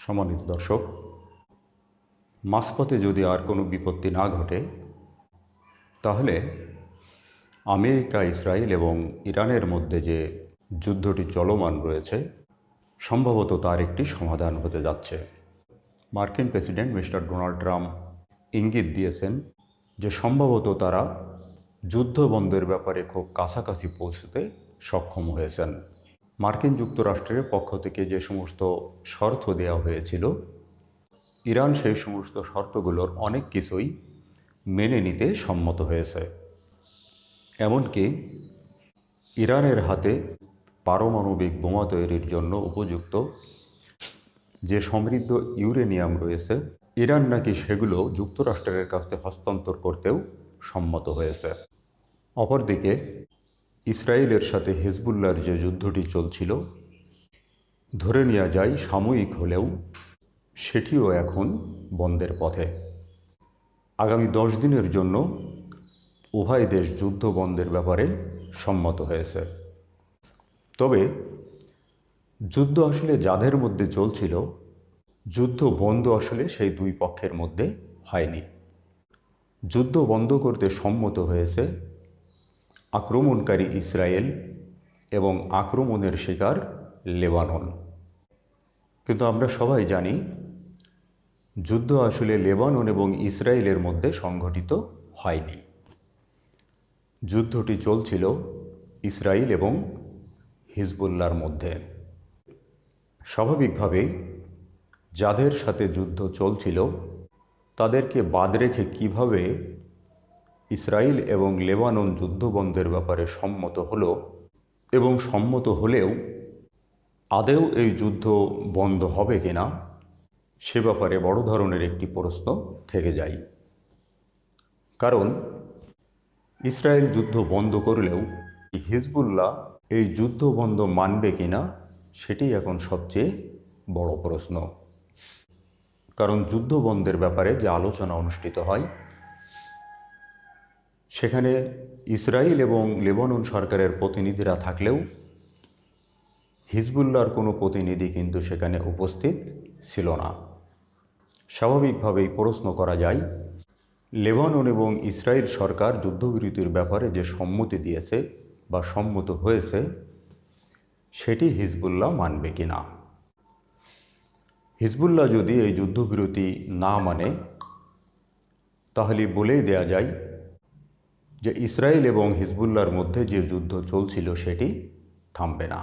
সম্মানিত দর্শক, মাঝপথে যদি আর কোনো বিপত্তি না ঘটে, তাহলে আমেরিকা, ইসরায়েল এবং ইরানের মধ্যে যে যুদ্ধটি চলমান রয়েছে, সম্ভবত তার একটি সমাধান হতে যাচ্ছে। মার্কিন প্রেসিডেন্ট মিস্টার ডোনাল্ড ট্রাম্প ইঙ্গিত দিয়েছেন যে সম্ভবত তারা যুদ্ধ বন্ধের ব্যাপারে খুব কাছাকাছি পৌঁছতে সক্ষম হয়েছেন। মার্কিন যুক্তরাষ্ট্রের পক্ষ থেকে যে সমস্ত শর্ত দেওয়া হয়েছিল, ইরান সেই সমস্ত শর্তগুলোর অনেক কিছুই মেনে নিতে সম্মত হয়েছে। এমনকি ইরানের হাতে পারমাণবিক বোমা তৈরির জন্য উপযুক্ত যে সমৃদ্ধ ইউরেনিয়াম রয়েছে, ইরান নাকি সেগুলো যুক্তরাষ্ট্রের কাছে হস্তান্তর করতেও সম্মত হয়েছে। অপরদিকে ইসরায়েলের সাথে হিজবুল্লাহর যে যুদ্ধটি চলছিল, ধরে নেওয়া যায় সাময়িক হলেও সেটিও এখন বন্ধের পথে। আগামী 10 দিনের জন্য উভয় দেশ যুদ্ধ বন্ধের ব্যাপারে সম্মত হয়েছে। তবে যুদ্ধ আসলে যাদের মধ্যে চলছিল, যুদ্ধ বন্ধ আসলে সেই দুই পক্ষের মধ্যে হয়নি। যুদ্ধ বন্ধ করতে সম্মত হয়েছে আক্রমণকারী ইসরায়েল এবং আক্রমণের শিকার লেবানন। কিন্তু আমরা সবাই জানি, যুদ্ধ আসলে লেবানন এবং ইসরায়েলের মধ্যে সংঘটিত হয়নি। যুদ্ধটি চলছিল ইসরায়েল এবং হিজবুল্লাহর মধ্যে। স্বাভাবিকভাবেই যাদের সাথে যুদ্ধ চলছিল তাদেরকে বাদ রেখে কিভাবে ইসরায়েল এবং লেবানন যুদ্ধবন্ধের ব্যাপারে সম্মত হলো, এবং সম্মত হলেও আদেও এই যুদ্ধ বন্ধ হবে কিনা সে ব্যাপারে বড় ধরনের একটি প্রশ্ন থেকে যায়। কারণ ইসরায়েল যুদ্ধ বন্ধ করলেও হিজবুল্লাহ এই যুদ্ধ বন্ধ মানবে কিনা সেটি এখন সবচেয়ে বড় প্রশ্ন। কারণ যুদ্ধ বন্ধের ব্যাপারে যে আলোচনা অনুষ্ঠিত হয়, সেখানে ইসরায়েল এবং লেবানন সরকারের প্রতিনিধিরা থাকলেও হিজবুল্লাহর কোনো প্রতিনিধি কিন্তু সেখানে উপস্থিত ছিল না। স্বাভাবিকভাবেই প্রশ্ন করা যায়, লেবানন এবং ইসরায়েল সরকার যুদ্ধবিরতির ব্যাপারে যে সম্মতি দিয়েছে বা সম্মত হয়েছে, সেটি হিজবুল্লাহ মানবে কি না। হিজবুল্লাহ যদি এই যুদ্ধবিরতি না মানে, তাহলে বলেই দেয়া যায় যে ইসরায়েল এবং হিজবুল্লাহর মধ্যে যে যুদ্ধ চলছিল সেটি থামবে না।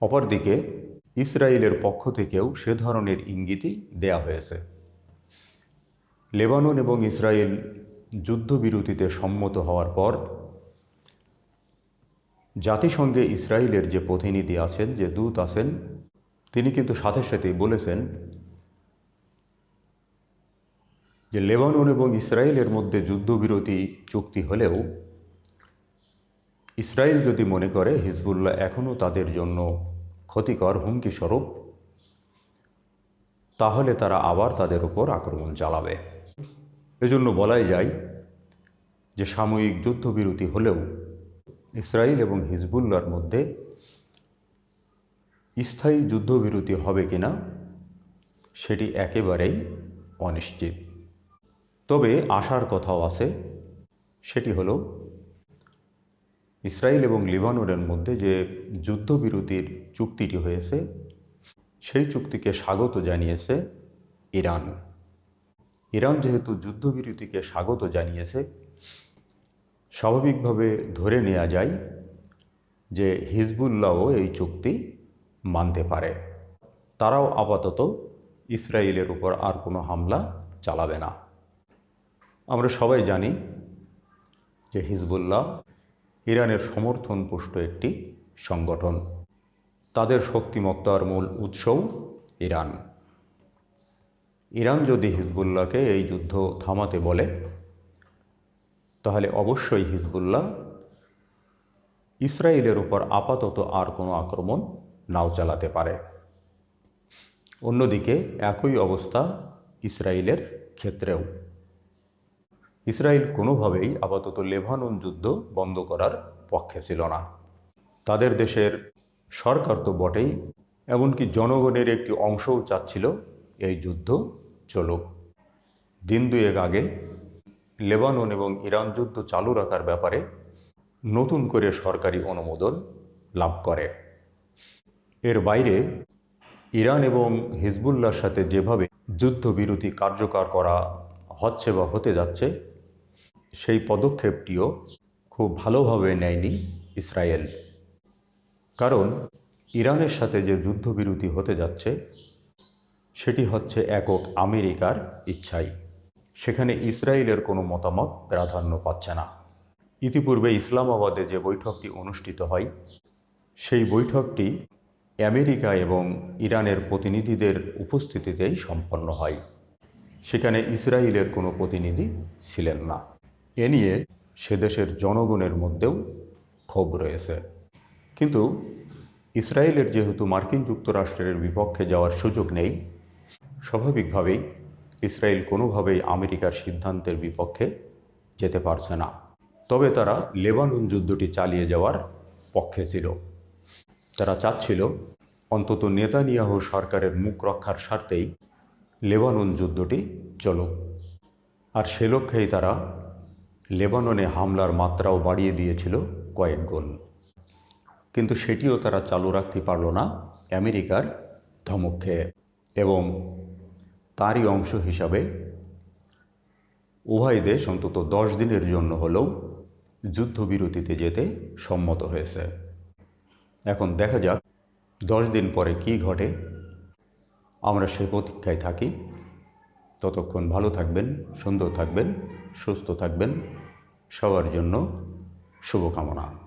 অপরদিকে ইসরায়েলের পক্ষ থেকেও সে ধরনের ইঙ্গিতই দেয়া হয়েছে। লেবানন এবং ইসরায়েল যুদ্ধবিরতিতে সম্মত হওয়ার পর জাতিসংঘে ইসরায়েলের যে প্রতিনিধি আছেন, যে দূত আছেন, তিনি কিন্তু সাথে সাথেই বলেছেন যে লেবানন এবং ইসরায়েলের মধ্যে যুদ্ধবিরতি চুক্তি হলেও ইসরায়েল যদি মনে করে হিজবুল্লাহ এখনও তাদের জন্য ক্ষতিকর হুমকি স্বরূপ, তাহলে তারা আবার তাদের উপর আক্রমণ চালাবে। এজন্য বলাই যায় যে সাময়িক যুদ্ধবিরতি হলেও ইসরায়েল এবং হিজবুল্লাহর মধ্যে স্থায়ী যুদ্ধবিরতি হবে কিনা সেটি একেবারেই অনিশ্চিত। তবে আশার কথাও আছে, সেটি হলো ইসরায়েল এবং লেবাননের মধ্যে যে যুদ্ধবিরতির চুক্তিটি হয়েছে, সেই চুক্তিকে স্বাগত জানিয়েছে ইরান। ইরান যেহেতু যুদ্ধবিরতিকে স্বাগত জানিয়েছে, স্বাভাবিকভাবে ধরে নেওয়া যায় যে হিজবুল্লাহও এই চুক্তি মানতে পারে। তারাও আপাতত ইসরায়েলের উপর আর কোনো হামলা চালাবে না। আমরা সবাই জানি যে হিজবুল্লাহ ইরানের সমর্থনপুষ্ট একটি সংগঠন। তাদের শক্তিমত্তার মূল উৎসও ইরান। ইরান যদি হিজবুল্লাহকে এই যুদ্ধ থামাতে বলে, তাহলে অবশ্যই হিজবুল্লাহ ইসরায়েলের উপর আপাতত আর কোনো আক্রমণ নাও চালাতে পারে। অন্যদিকে একই অবস্থা ইসরায়েলের ক্ষেত্রেও। ইসরায়েল কোনোভাবেই আপাতত লেবানন যুদ্ধ বন্ধ করার পক্ষে ছিল না। তাদের দেশের সরকার তো বটেই, এমনকি জনগণের একটি অংশও চাচ্ছিল এই যুদ্ধ চলুক। দিন দুয়েক আগে লেবানন এবং ইরান যুদ্ধ চালু রাখার ব্যাপারে নতুন করে সরকারি অনুমোদন লাভ করে। এর বাইরে ইরান এবং হিজবুল্লাহর সাথে যেভাবে যুদ্ধবিরতি কার্যকর করা হচ্ছে বা হতে যাচ্ছে, সেই পদক্ষেপটিও খুব ভালোভাবে নেয়নি ইসরায়েল। কারণ ইরানের সাথে যে যুদ্ধবিরতি হতে যাচ্ছে সেটি হচ্ছে একক আমেরিকার ইচ্ছাই। সেখানে ইসরায়েলের কোনো মতামত প্রাধান্য পাচ্ছে না। ইতিপূর্বে ইসলামাবাদে যে বৈঠকটি অনুষ্ঠিত হয়, সেই বৈঠকটি আমেরিকা এবং ইরানের প্রতিনিধিদের উপস্থিতিতেই সম্পন্ন হয়। সেখানে ইসরায়েলের কোনো প্রতিনিধি ছিলেন না। এ নিয়ে সে দেশের জনগণের মধ্যেও ক্ষোভ রয়েছে। কিন্তু ইসরায়েলের যেহেতু মার্কিন যুক্তরাষ্ট্রের বিপক্ষে যাওয়ার সুযোগ নেই, স্বাভাবিকভাবেই ইসরায়েল কোনোভাবেই আমেরিকার সিদ্ধান্তের বিপক্ষে যেতে পারছে না। তবে তারা লেবানন যুদ্ধটি চালিয়ে যাওয়ার পক্ষে ছিল। তারা চাচ্ছিল অন্তত নেতানিয়াহু সরকারের মুখ রক্ষার স্বার্থেই লেবানন যুদ্ধটি চলুক। আর সে লক্ষ্যেই তারা লেবাননে হামলার মাত্রাও বাড়িয়ে দিয়েছিল কয়েক গুণ। কিন্তু সেটিও তারা চালু রাখতে পারল না আমেরিকার ধমক খেয়ে। এবং তারই অংশ হিসাবে উভয় দেশ অন্তত 10 দিনের জন্য হলেও যুদ্ধবিরতিতে যেতে সম্মত হয়েছে। এখন দেখা যাক 10 দিন পরে কি ঘটে। আমরা সে প্রতীক্ষায় থাকি। ততক্ষণ ভালো থাকবেন, সুন্দর থাকবেন, সুস্থ থাকবেন। সবার জন্য শুভকামনা।